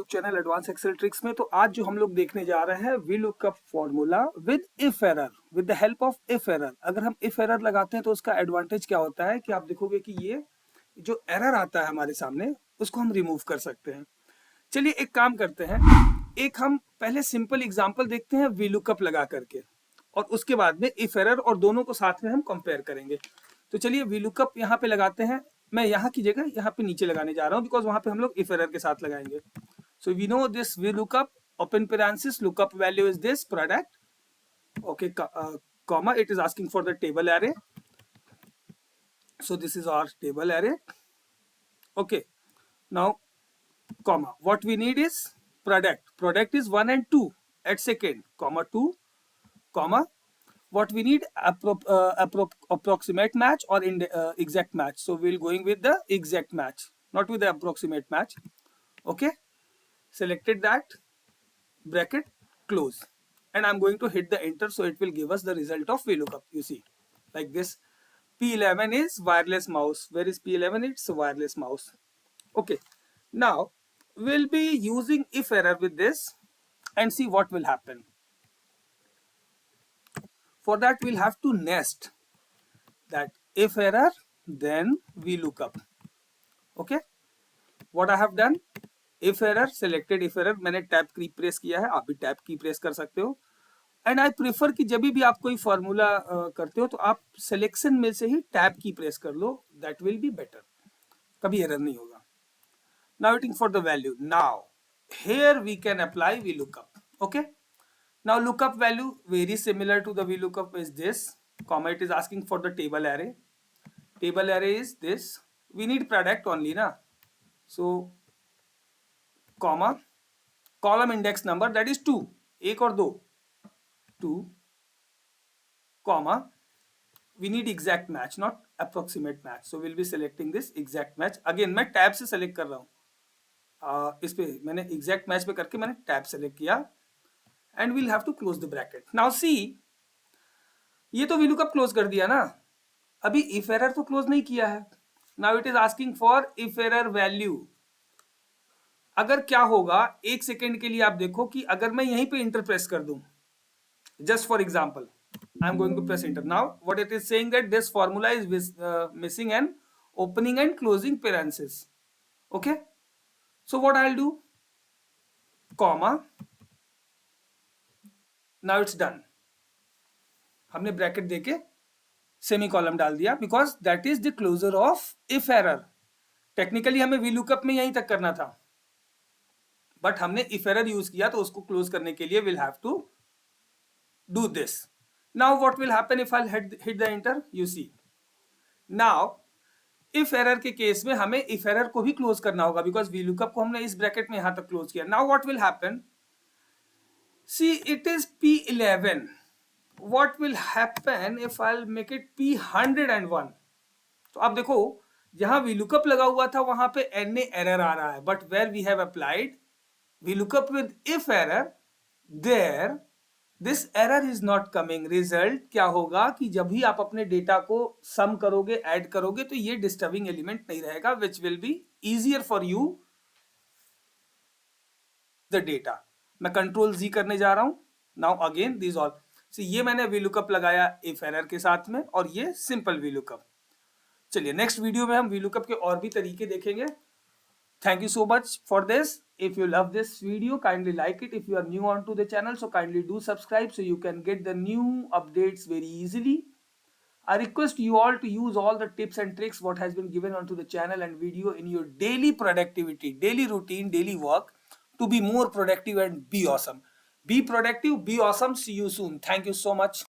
YouTube channel advance Excel tricks में। तो आज जो हम लोग देखने जा रहे हैं V lookup formula with if error, with the help of if error. अगर हम इफ एरर लगाते हैं तो उसका एडवांटेज क्या होता है कि आप देखोगे कि ये जो एरर आता है हमारे सामने उसको हम रिमूव कर सकते हैं। चलिए एक काम करते हैं, एक हम पहले सिंपल एग्जांपल देखते हैं वी लुकअप लगा करके, और उसके बाद में इफ एरर, और दोनों को साथ में हम कंपेयर करेंगे। तो चलिए वी लुकअप यहाँ पे लगाते हैं। मैं यहाँ की जगह यहाँ पे नीचे लगाने जा रहा हूँ बिकॉज वहां पे हम लोग इफ एरर के साथ लगाएंगे। So we know this V lookup open parenthesis lookup value is this product, okay, comma, it is asking for the table array, so this is our table array, okay. Now comma, what we need is product is 1 and 2 at second, comma 2, comma, what we need approximate match or exact match, so we'll going with the exact match, not with the approximate match, okay. Selected that, bracket close, and I'm going to hit the enter, so it will give us the result of VLOOKUP. You see like this. P11 is wireless mouse. Where is P11? It's a wireless mouse. Okay, now we'll be using if error with this and see what will happen. For that we'll have to nest that if error then VLOOKUP. Okay, what I have done, if error, selected if error, मैंने tab की press किया है, आप भी tab की press कर सकते हो। एंड आई प्रेफर कि जब भी आप कोई फॉर्मूला करते हो तो आप सिलेक्शन में से ही टैब की प्रेस कर लो, दैट विल बी बेटर, कभी एरर नहीं होगा। Now waiting for the value, now here we can apply V lookup, okay. Now lookup value very similar to the V lookup is this, comma, it is asking for the table array. Table array is this, we need product only na, so comma, column index number that is 2, एक और 2, 2, comma, we need exact match not approximate match, so we'll be selecting this exact match. Again मैं tab से select कर रहा हूँ, इस पे मैंने exact match पे करके मैंने टैब सेलेक्ट किया, and we'll have to close the bracket. Now see, ये तो VLOOKUP क्लोज कर दिया ना, अभी if error तो क्लोज नहीं किया है। Now it is asking for if error value. अगर क्या होगा, एक सेकेंड के लिए आप देखो कि अगर मैं यहीं पे इंटर प्रेस कर दूं, just for example I am going to press enter. Now what it is saying that this formula is missing an opening and closing parenthesis, okay. So what I'll do, comma, now it's done, हमने bracket देके semicolon डाल दिया because that is the closure of if error. Technically हमें VLOOKUP में यहीं तक करना था, बट हमने इफ एरर यूज किया तो उसको क्लोज करने के लिए will have to do this. Now what will happen if I hit the enter, you see now if error के केस में हमें इफ एरर को भी क्लोज करना होगा बिकॉज VLOOKUP को हमने इस ब्रैकेट में यहां तक क्लोज किया। Now what will happen, see it is P11, what will happen if I'll make it P101, तो आप देखो जहां VLOOKUP लगा हुआ था वहां पे NA एरर आ रहा है, but where we have applied VLOOKUP with if error, there this error is not coming। Result क्या होगा कि जब भी आप अपने डेटा को सम करोगे, ऐड करोगे, तो ये डिस्टर्बिंग एलिमेंट नहीं रहेगा, which will be easier for you the data. मैं कंट्रोल Z करने जा रहा हूं। नाउ अगेन दिस ऑल, ये मैंने VLOOKUP लगाया इफ एरर के साथ में, और ये सिंपल VLOOKUP। चलिए नेक्स्ट वीडियो में हम VLOOKUP के और भी तरीके देखेंगे। Thank you so much for this. If you love this video, kindly like it. If you are new onto the channel, so kindly do subscribe so you can get the new updates very easily. I request you all to use all the tips and tricks what has been given onto the channel and video in your daily productivity, daily routine, daily work to be more productive and be awesome. Be productive, be awesome. See you soon. Thank you so much.